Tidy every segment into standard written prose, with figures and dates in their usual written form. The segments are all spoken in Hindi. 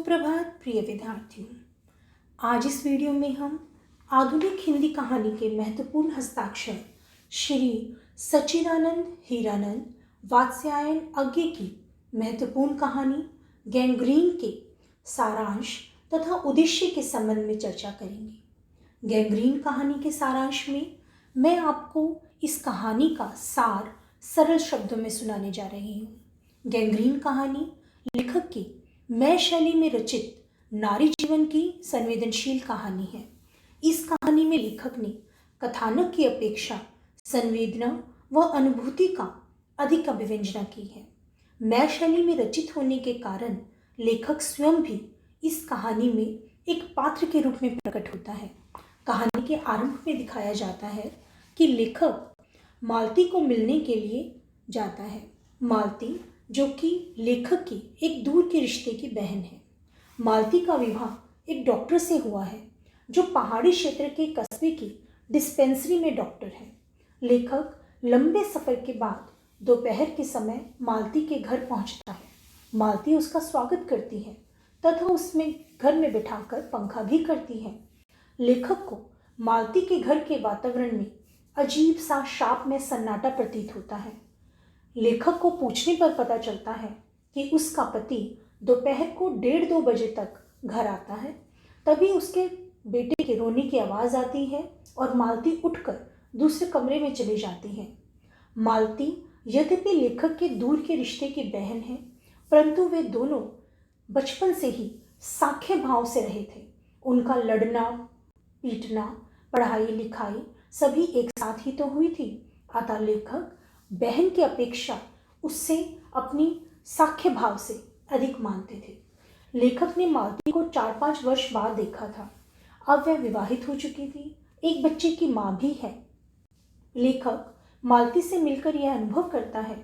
सुप्रभात प्रिय विद्यार्थियों। आज इस वीडियो में हम आधुनिक हिंदी कहानी के महत्वपूर्ण हस्ताक्षर श्री सच्चिदानंद हीरानंद वात्स्यायन अज्ञे की महत्वपूर्ण कहानी गैंग्रीन के सारांश तथा उद्देश्य के संबंध में चर्चा करेंगे। गैंग्रीन कहानी के सारांश में मैं आपको इस कहानी का सार सरल शब्दों में सुनाने जा रही हूँ। गैंग्रीन कहानी लेखक की मैं शैली में रचित नारी जीवन की संवेदनशील कहानी है। इस कहानी में लेखक ने कथानक की अपेक्षा संवेदना व अनुभूति का अधिक अभिव्यंजना की है। मैं शैली में रचित होने के कारण लेखक स्वयं भी इस कहानी में एक पात्र के रूप में प्रकट होता है। कहानी के आरंभ में दिखाया जाता है कि लेखक मालती को मिलने के लिए जाता है। मालती जो कि लेखक की एक दूर के रिश्ते की बहन है। मालती का विवाह एक डॉक्टर से हुआ है जो पहाड़ी क्षेत्र के कस्बे की डिस्पेंसरी में डॉक्टर है। लेखक लंबे सफ़र के बाद दोपहर के समय मालती के घर पहुंचता है। मालती उसका स्वागत करती है तथा उसमें घर में बिठाकर पंखा भी करती है। लेखक को मालती के घर के वातावरण में अजीब सा शाप में सन्नाटा प्रतीत होता है। लेखक को पूछने पर पता चलता है कि उसका पति दोपहर को 1:30-2 बजे तक घर आता है। तभी उसके बेटे के रोने की आवाज़ आती है और मालती उठकर दूसरे कमरे में चली जाती है। मालती यद्यपि लेखक के दूर के रिश्ते की बहन है, परंतु वे दोनों बचपन से ही साख्य भाव से रहे थे। उनका लड़ना पीटना पढ़ाई लिखाई सभी एक साथ ही तो हुई थी। अतः लेखक बहन की अपेक्षा उससे अपनी साख्य भाव से अधिक मानते थे। लेखक ने मालती को 4-5 वर्ष बाद देखा था। अब वह विवाहित हो चुकी थी, एक बच्चे की माँ भी है। लेखक मालती से मिलकर यह अनुभव करता है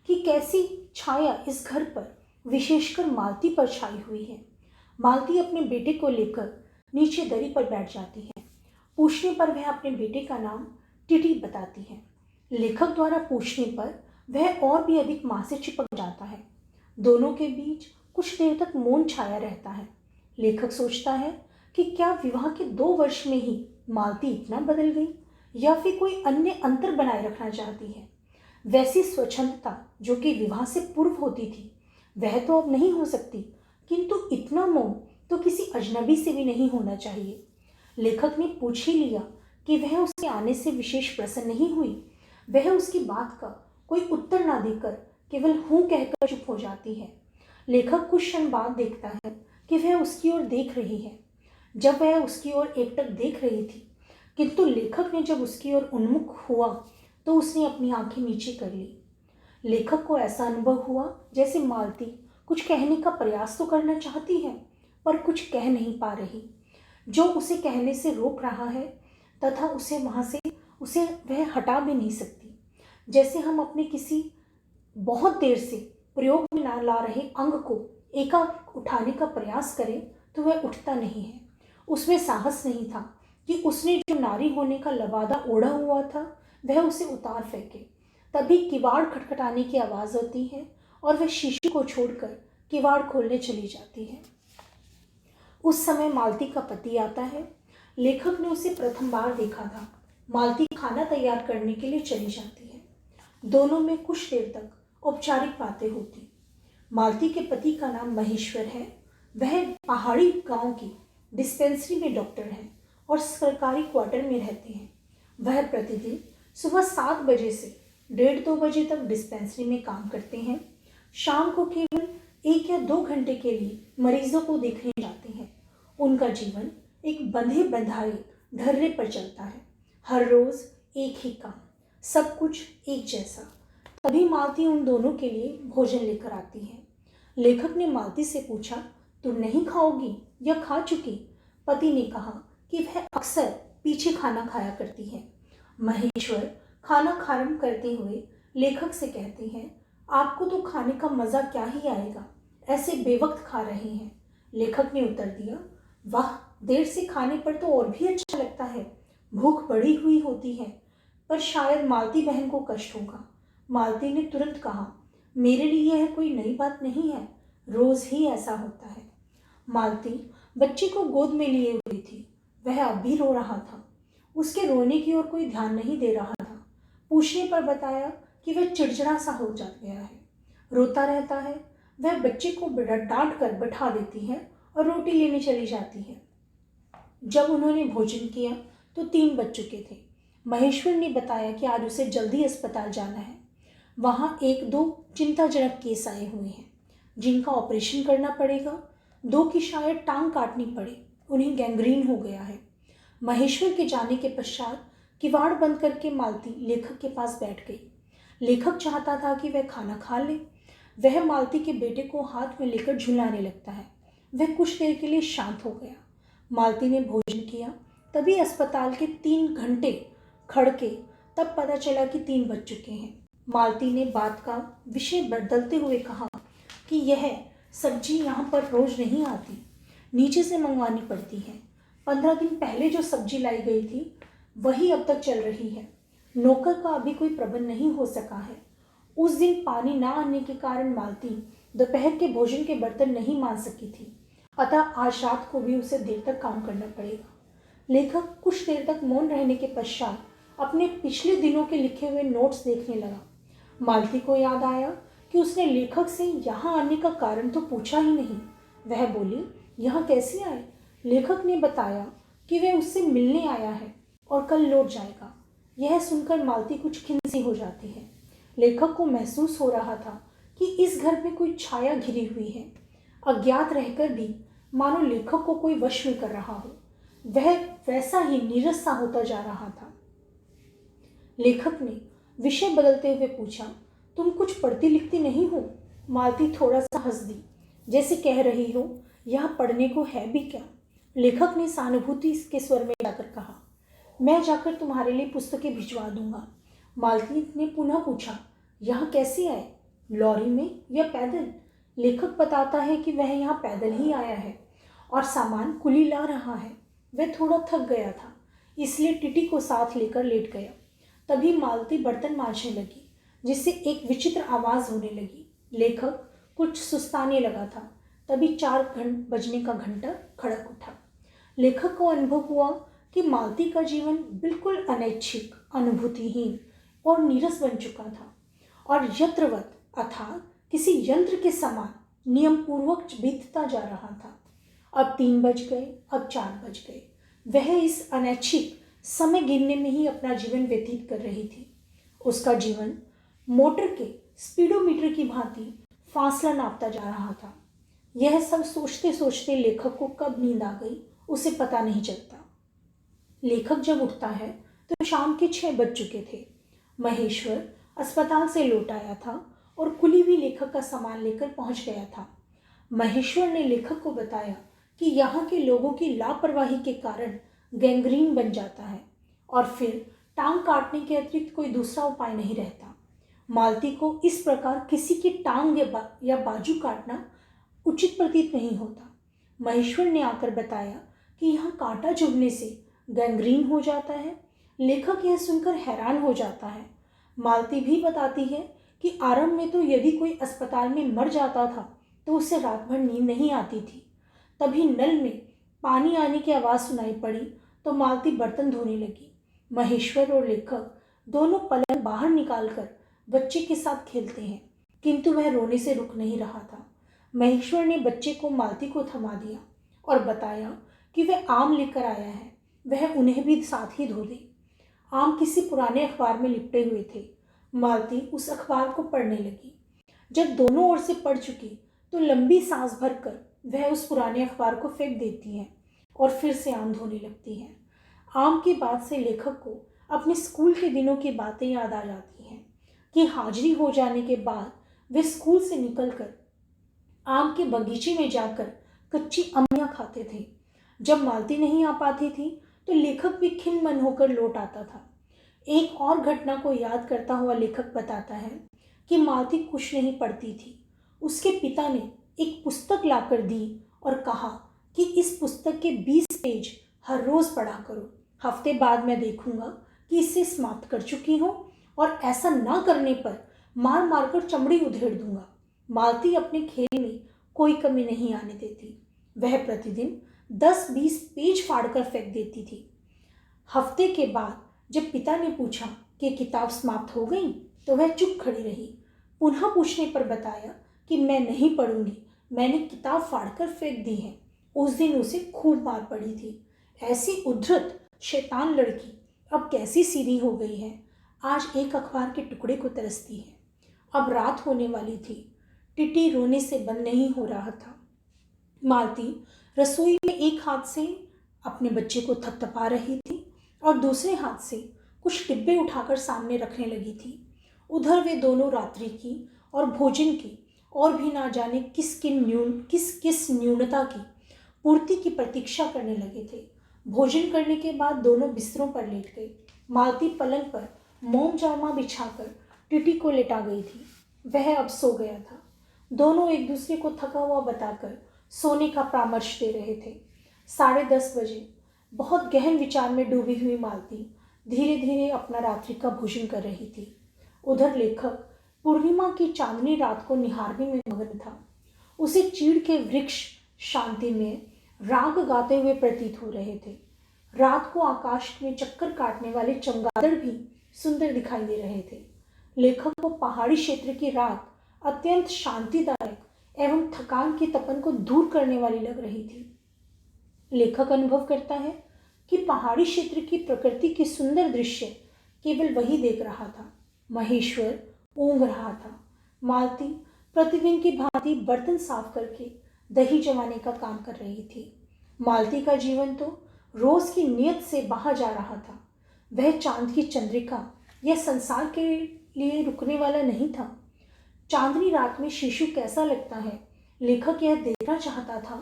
कि कैसी छाया इस घर पर विशेषकर मालती पर छाई हुई है। मालती अपने बेटे को लेकर नीचे दरी पर बैठ जाती है। पूछने पर वह अपने बेटे का नाम टिटी बताती है। लेखक द्वारा पूछने पर वह और भी अधिक मां से चिपक जाता है। दोनों के बीच कुछ देर तक मौन छाया रहता है। लेखक सोचता है कि क्या विवाह के 2 वर्ष में ही मालती इतना बदल गई या फिर कोई अन्य अंतर बनाए रखना चाहती है। वैसी स्वच्छंदता जो कि विवाह से पूर्व होती थी वह तो अब नहीं हो सकती, किंतु इतना मौन तो किसी अजनबी से भी नहीं होना चाहिए। लेखक ने पूछ ही लिया कि वह उसके आने से विशेष प्रसन्न नहीं हुई। वह उसकी बात का कोई उत्तर ना देकर केवल हूँ कहकर चुप हो जाती है। लेखक कुछ क्षण बाद देखता है कि वह उसकी ओर देख रही है। जब वह उसकी ओर एकटक देख रही थी, किंतु लेखक ने जब उसकी ओर उन्मुख हुआ तो उसने अपनी आंखें नीचे कर ली। लेखक को ऐसा अनुभव हुआ जैसे मालती कुछ कहने का प्रयास तो करना चाहती है पर कुछ कह नहीं पा रही, जो उसे कहने से रोक रहा है तथा उसे वहाँ से वह हटा भी नहीं सकती। जैसे हम अपने किसी बहुत देर से प्रयोग में ना ला रहे अंग को एकाएक उठाने का प्रयास करें तो वह उठता नहीं है। उसमें साहस नहीं था कि उसने जो नारी होने का लवादा ओढ़ा हुआ था वह उसे उतार फेंके। तभी किवाड़ खटखटाने की आवाज़ होती है और वह शीशी को छोड़कर किवाड़ खोलने चली जाती है। उस समय मालती का पति आता है। लेखक ने उसे प्रथम बार देखा था। मालती खाना तैयार करने के लिए चली जाती है। दोनों में कुछ देर तक औपचारिक बातें होती। मालती के पति का नाम महेश्वर है। वह पहाड़ी गांव की डिस्पेंसरी में डॉक्टर हैं और सरकारी क्वार्टर में रहते हैं। वह प्रतिदिन सुबह 7 बजे से 1:30-2 बजे तक डिस्पेंसरी में काम करते हैं। शाम को केवल 1 या 2 घंटे के लिए मरीजों को देखने जाते हैं। उनका जीवन एक बंधे बंधाए ढर्रे पर चलता है। हर रोज एक ही काम, सब कुछ एक जैसा। तभी मालती उन दोनों के लिए भोजन लेकर आती है। लेखक ने मालती से पूछा, तुम नहीं खाओगी या खा चुकी? पति ने कहा कि वह अक्सर पीछे खाना खाया करती है। महेश्वर खाना खारंभ करते हुए लेखक से कहते हैं, आपको तो खाने का मज़ा क्या ही आएगा, ऐसे बेवक्त खा रहे हैं। लेखक ने उत्तर दिया, वाह, देर से खाने पर तो और भी अच्छा लगता है। भूख बढ़ी हुई होती है, पर शायद मालती बहन को कष्ट होगा। मालती ने तुरंत कहा, मेरे लिए यह कोई नई बात नहीं है, रोज ही ऐसा होता है। मालती बच्चे को गोद में लिए हुई थी। वह अब भी रो रहा था। उसके रोने की ओर कोई ध्यान नहीं दे रहा था। पूछने पर बताया कि वह चिड़चिड़ा सा हो जा गया है, रोता रहता है। वह बच्चे को डांट कर बैठा देती है और रोटी लेने चली जाती है। जब उन्होंने भोजन किया तो 3 बज चुके थे। महेश्वर ने बताया कि आज उसे जल्दी अस्पताल जाना है। वहाँ 1-2 चिंताजनक केस आए हुए हैं जिनका ऑपरेशन करना पड़ेगा। 2 की शायद टांग काटनी पड़े, उन्हें गैंग्रीन हो गया है। महेश्वर के जाने के पश्चात किवाड़ बंद करके मालती लेखक के पास बैठ गई। लेखक चाहता था कि वह खाना खा ले। वह मालती के बेटे को हाथ में लेकर झुलाने लगता है। वह कुछ देर के लिए शांत हो गया। मालती ने भोजन किया। तभी अस्पताल के 3 घंटे खड़के, तब पता चला कि 3 बज चुके हैं। मालती ने बात का विषय बदलते हुए कहा कि यह सब्जी यहाँ पर रोज नहीं आती, नीचे से मंगवानी पड़ती है। 15 दिन पहले जो सब्जी लाई गई थी वही अब तक चल रही है। नौकर का अभी कोई प्रबंध नहीं हो सका है। उस दिन पानी ना आने के कारण मालती दोपहर के भोजन के बर्तन नहीं मान सकी थी, अतः आज रात को भी उसे देर तक काम करना पड़ेगा। लेखक कुछ देर तक मौन रहने के पश्चात अपने पिछले दिनों के लिखे हुए नोट्स देखने लगा। मालती को याद आया कि उसने लेखक से यहाँ आने का कारण तो पूछा ही नहीं। वह बोली, यहाँ कैसे आए? लेखक ने बताया कि वह उससे मिलने आया है और कल लौट जाएगा। यह सुनकर मालती कुछ खिन्न हो जाती है। लेखक को महसूस हो रहा था कि इस घर में कोई छाया घिरी हुई है। अज्ञात रहकर भी मानो लेखक को कोई वश में कर रहा हो। वह वैसा ही नीरस सा होता जा रहा था। लेखक ने विषय बदलते हुए पूछा, तुम कुछ पढ़ती लिखती नहीं हो? मालती थोड़ा सा हंस दी, जैसे कह रही हो यहाँ पढ़ने को है भी क्या। लेखक ने सहानुभूति के स्वर में जाकर कहा, मैं जाकर तुम्हारे लिए पुस्तकें भिजवा दूंगा। मालती ने पुनः पूछा, यहाँ कैसे आए? लॉरी में या पैदल? लेखक बताता है कि वह यहाँ पैदल ही आया है और सामान कुली ला रहा है। वह थोड़ा थक गया था, इसलिए टिटी को साथ लेकर लेट गया। तभी मालती बर्तन मांजने लगी, जिससे एक विचित्र आवाज़ होने लगी। लेखक कुछ सुस्ताने लगा था। तभी 4 बजने का घंटा खड़क उठा। लेखक को अनुभव हुआ कि मालती का जीवन बिल्कुल अनैच्छिक, अनुभूतिहीन और नीरस बन चुका था और यत्रवत अर्थात किसी यंत्र के समान नियम पूर्वक बीतता जा रहा था। अब 3 बज गए, अब 4 बज गए। वह इस अनैच्छिक समय गिनने में ही अपना जीवन व्यतीत कर रही थी। उसका जीवन मोटर के स्पीडोमीटर की भांति फासला नापता जा रहा था। यह सब सोचते सोचते लेखक को कब नींद आ गई उसे पता नहीं चलता। लेखक जब उठता है तो शाम के 6 बज चुके थे। महेश्वर अस्पताल से लौट आया था और कुली भी लेखक का सामान लेकर पहुंच गया था। महेश्वर ने लेखक को बताया कि यहाँ के लोगों की लापरवाही के कारण गैंग्रीन बन जाता है और फिर टांग काटने के अतिरिक्त कोई दूसरा उपाय नहीं रहता। मालती को इस प्रकार किसी की टांग या बाजू काटना उचित प्रतीत नहीं होता। महेश्वर ने आकर बताया कि यहाँ कांटा चुभने से गैंग्रीन हो जाता है। लेखक यह सुनकर हैरान हो जाता है। मालती भी बताती है कि आरंभ में तो यदि कोई अस्पताल में मर जाता था तो उसे रात भर नींद नहीं आती थी। तभी नल में पानी आने की आवाज़ सुनाई पड़ी तो मालती बर्तन धोने लगी। महेश्वर और लेखक दोनों पलंग बाहर निकालकर बच्चे के साथ खेलते हैं, किंतु वह रोने से रुक नहीं रहा था। महेश्वर ने बच्चे को मालती को थमा दिया और बताया कि वह आम लेकर आया है, वह उन्हें भी साथ ही धो दे। आम किसी पुराने अखबार में लिपटे हुए थे। मालती उस अखबार को पढ़ने लगी। जब दोनों ओर से पढ़ चुकी तो लंबी सांस भरकर वह उस पुराने अखबार को फेंक देती है और फिर से आम धोने लगती है। आम की बात से लेखक को अपने स्कूल के दिनों की बातें याद आ जाती हैं कि हाजिरी हो जाने के बाद वे स्कूल से निकलकर आम के बगीचे में जाकर कच्ची अम्मियाँ खाते थे। जब मालती नहीं आ पाती थी तो लेखक भी खिन्न मन होकर लौट आता था। एक और घटना को याद करता हुआ लेखक बताता है कि मालती कुछ नहीं पढ़ती थी। उसके पिता ने एक पुस्तक लाकर दी और कहा कि इस पुस्तक के 20 पेज हर रोज़ पढ़ा करो। हफ्ते बाद मैं देखूंगा कि इसे समाप्त कर चुकी हो और ऐसा ना करने पर मार मार कर चमड़ी उधेड़ दूंगा। मालती अपने खेल में कोई कमी नहीं आने देती। वह प्रतिदिन 10-20 पेज फाड़कर फेंक देती थी। हफ्ते के बाद जब पिता ने पूछा कि किताब समाप्त हो गई तो वह चुप खड़ी रही। पुनः पूछने पर बताया कि मैं नहीं पढ़ूंगी, मैंने किताब फाड़कर फेंक दी है। उस दिन उसे खूब मार पड़ी थी। ऐसी उद्धत शैतान लड़की अब कैसी सीधी हो गई है, आज एक अखबार के टुकड़े को तरसती है। अब रात होने वाली थी। टिटी रोने से बंद नहीं हो रहा था। मालती रसोई में एक हाथ से अपने बच्चे को थपथपा रही थी और दूसरे हाथ से कुछ डिब्बे उठाकर सामने रखने लगी थी। उधर वे दोनों रात्रि की और भोजन की और भी ना जाने किस किस न्यूनता की पूर्ति की प्रतीक्षा करने लगे थे। भोजन करने के बाद दोनों बिस्तरों पर लेट गए। मालती पलंग पर मोम जामा बिछाकर टिटी को लेटा गई थी। वह अब सो गया था। दोनों एक दूसरे को थका हुआ बताकर सोने का परामर्श दे रहे थे। 10:30 बजे बहुत गहन विचार में डूबी हुई मालती धीरे धीरे अपना रात्रि का भोजन कर रही थी। उधर लेखक पूर्णिमा की चांदनी रात को निहारने में मग्न था। उसे चीड़ के वृक्ष शांति में राग गाते हुए प्रतीत हो रहे थे। रात को आकाश में चक्कर काटने वाले चमगादड़ भी सुंदर दिखाई दे रहे थे। लेखक को पहाड़ी क्षेत्र की रात अत्यंत शांतिदायक एवं थकान की तपन को दूर करने वाली लग रही थी। लेखक अनुभव करता है कि पहाड़ी क्षेत्र की प्रकृति की सुंदर दृश्य केवल वही देख रहा था। महेश्वर ऊँघ रहा था। मालती प्रतिदिन की भांति बर्तन साफ करके दही जमाने का काम कर रही थी। मालती का जीवन तो रोज की नियत से बाहर जा रहा था। वह चांद की चंद्रिका यह संसार के लिए रुकने वाला नहीं था। चांदनी रात में शिशु कैसा लगता है, लेखक यह देखना चाहता था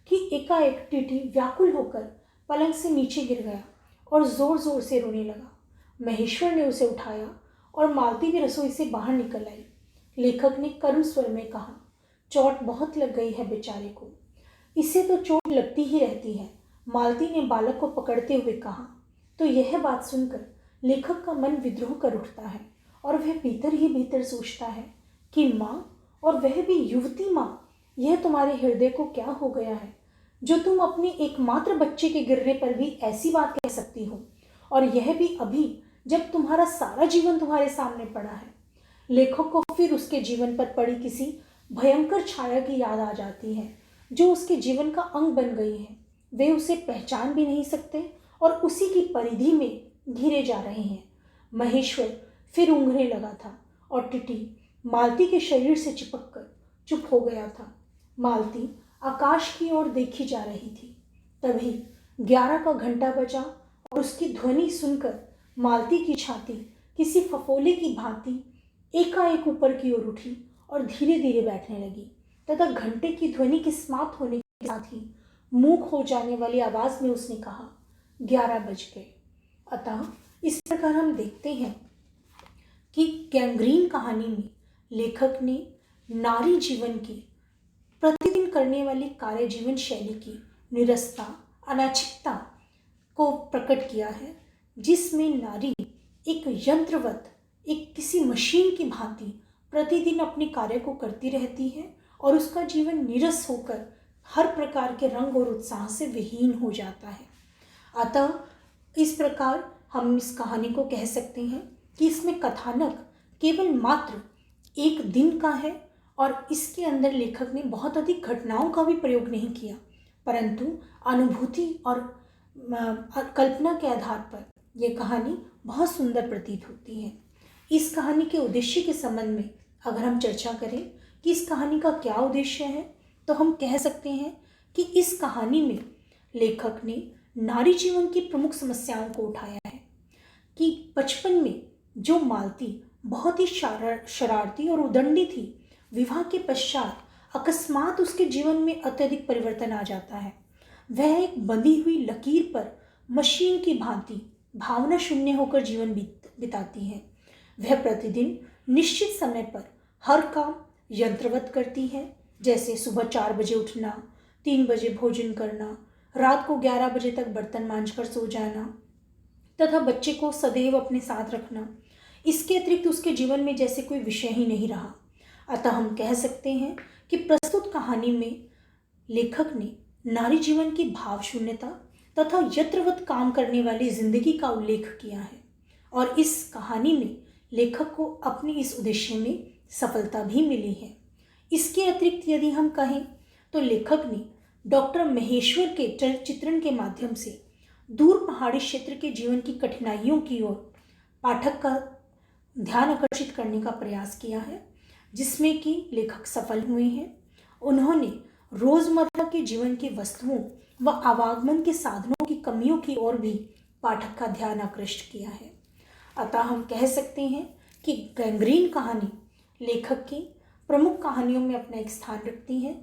कि एकाएक टीटी व्याकुल होकर पलंग से नीचे गिर गया और जोर जोर से रोने लगा। महेश्वर ने उसे उठाया और मालती भी रसोई से बाहर निकल आई। लेखक ने करुण स्वर में कहा, चोट बहुत लग गई है बेचारे को। इसे तो चोट लगती ही रहती है, मालती ने बालक को पकड़ते हुए कहा। तो यह बात सुनकर लेखक का मन विद्रोह कर उठता है और वह भीतर ही भीतर सोचता है कि माँ, और वह भी युवती माँ, यह तुम्हारे हृदय को क्या हो गया है जो तुम अपने एकमात्र बच्चे के गिरने पर भी ऐसी बात कह सकती हो, और यह भी अभी जब तुम्हारा सारा जीवन तुम्हारे सामने पड़ा है। लेखक को फिर उसके जीवन पर पड़ी किसी भयंकर छाया की याद आ जाती है जो उसके जीवन का अंग बन गई है। वे उसे पहचान भी नहीं सकते और उसी की परिधि में घिरे जा रहे हैं। महेश्वर फिर ऊँघने लगा था और टिटी मालती के शरीर से चिपककर चुप हो गया था। मालती आकाश की ओर देखी जा रही थी। तभी 11 का घंटा बजा और उसकी ध्वनि सुनकर मालती की छाती किसी फफोले की भांति एकाएक ऊपर की ओर उठी और धीरे धीरे बैठने लगी तथा घंटे की ध्वनि के समाप्त होने के साथ ही मूक हो जाने वाली आवाज में उसने कहा, 11 बज गए। अतः इस प्रकार हम देखते हैं कि गैंग्रीन कहानी में लेखक ने नारी जीवन की प्रतिदिन करने वाली कार्य जीवन शैली की निरस्ता, अनैच्छिकता को प्रकट किया है, जिसमें नारी एक यंत्रवत, एक किसी मशीन की भांति प्रतिदिन अपने कार्य को करती रहती है और उसका जीवन नीरस होकर हर प्रकार के रंग और उत्साह से विहीन हो जाता है। अतः इस प्रकार हम इस कहानी को कह सकते हैं कि इसमें कथानक केवल मात्र एक दिन का है और इसके अंदर लेखक ने बहुत अधिक घटनाओं का भी प्रयोग नहीं किया, परंतु अनुभूति और कल्पना के आधार पर यह कहानी बहुत सुंदर प्रतीत होती है। इस कहानी के उद्देश्य के संबंध में अगर हम चर्चा करें कि इस कहानी का क्या उद्देश्य है, तो हम कह सकते हैं कि इस कहानी में लेखक ने नारी जीवन की प्रमुख समस्याओं को उठाया है कि बचपन में जो मालती बहुत ही शरारती और उदंडी थी, विवाह के पश्चात अकस्मात उसके जीवन में अत्यधिक परिवर्तन आ जाता है। वह एक बंधी हुई लकीर पर मशीन की भांति भावना शून्य होकर जीवन बिताती है। वह प्रतिदिन निश्चित समय पर हर काम यंत्रवत करती है, जैसे सुबह 4 बजे उठना, 3 बजे भोजन करना, रात को 11 बजे तक बर्तन मांजकर सो जाना तथा बच्चे को सदैव अपने साथ रखना। इसके अतिरिक्त उसके जीवन में जैसे कोई विषय ही नहीं रहा। अतः हम कह सकते हैं कि प्रस्तुत कहानी में लेखक ने नारी जीवन की भाव शून्यता तथा यत्रवत काम करने वाली जिंदगी का उल्लेख किया है और इस कहानी में लेखक को अपने इस उद्देश्य में सफलता भी मिली है। इसके अतिरिक्त यदि हम कहें तो लेखक ने डॉक्टर महेश्वर के चित्रण के माध्यम से दूर पहाड़ी क्षेत्र के जीवन की कठिनाइयों की ओर पाठक का ध्यान आकर्षित करने का प्रयास किया है, जिसमें कि लेखक सफल हुए हैं। उन्होंने रोजमर्रा के जीवन की वस्तुओं व आवागमन के साधनों की कमियों की ओर भी पाठक का ध्यान आकृष्ट किया है। अतः हम कह सकते हैं कि गैंग्रीन कहानी लेखक की प्रमुख कहानियों में अपना एक स्थान रखती है।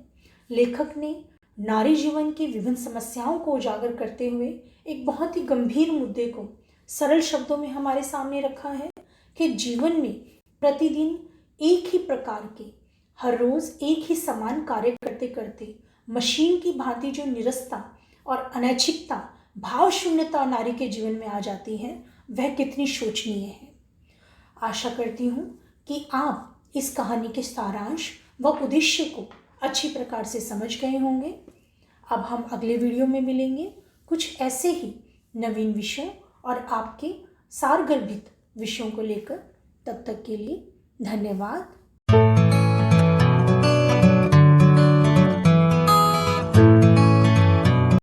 लेखक ने नारी जीवन की विभिन्न समस्याओं को उजागर करते हुए एक बहुत ही गंभीर मुद्दे को सरल शब्दों में हमारे सामने रखा है कि जीवन में प्रतिदिन एक ही प्रकार के हर रोज एक ही समान कार्य करते करते मशीन की भांति जो निरस्ता और अनैच्छिकता भाव शून्यता नारी के जीवन में आ जाती है, वह कितनी शोचनीय है। आशा करती हूँ कि आप इस कहानी के सारांश व उद्देश्य को अच्छी प्रकार से समझ गए होंगे। अब हम अगले वीडियो में मिलेंगे कुछ ऐसे ही नवीन विषयों और आपके सारगर्भित विषयों को लेकर। तब तक के लिए धन्यवाद।